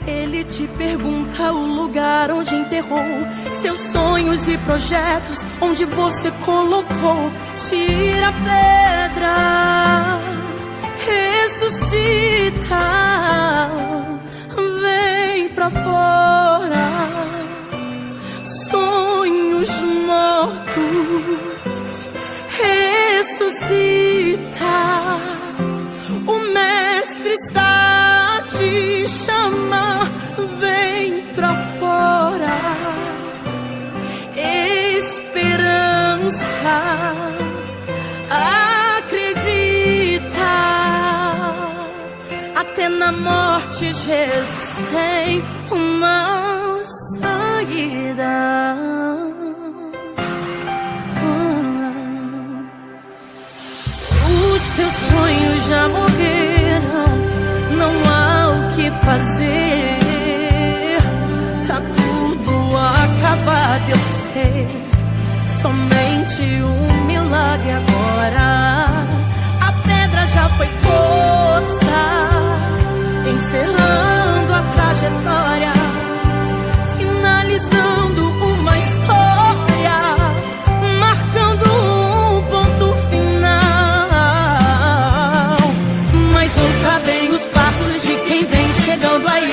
Ele te pergunta o lugar onde enterrou seus sonhos e projetos, onde você colocou. Tira a pedra, ressuscita, vem pra fora. Sonhos mortos, ressuscita. O mestre está a te chamar, vem pra fora. Esperança, acredita. Até na morte Jesus tem uma saída. Os teus sonhos já morreram, não há o que fazer. Tá tudo acabado, eu sei. Somente um milagre agora. A pedra já foi posta, encerrando a trajetória, finalizando uma história, marcando um ponto final. Mas ouça bem os passos de quem vem chegando aí.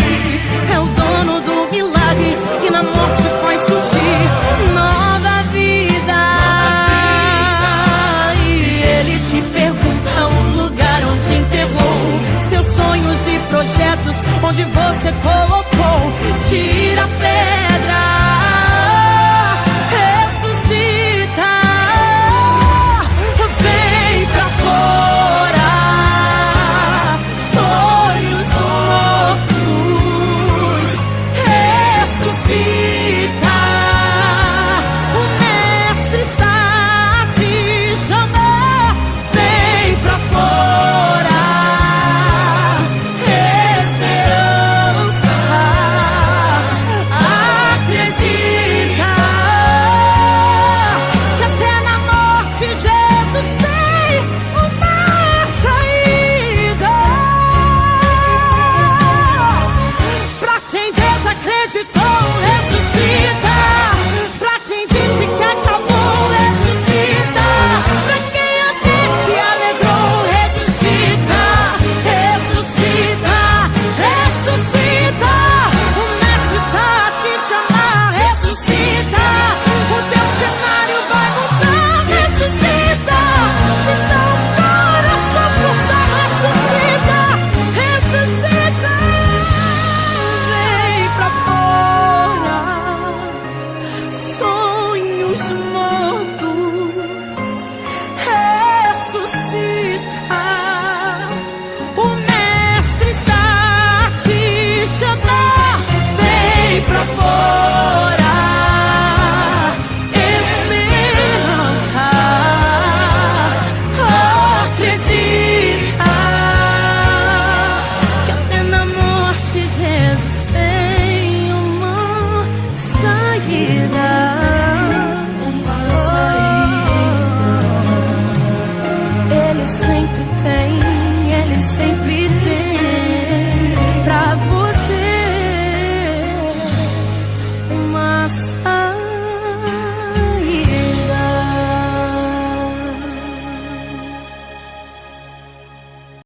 É o dono do milagre que na morte faz surgir nova vida. E ele te pergunta o lugar onde enterrou seus sonhos e projetos, onde você colocou. Tira a pedra,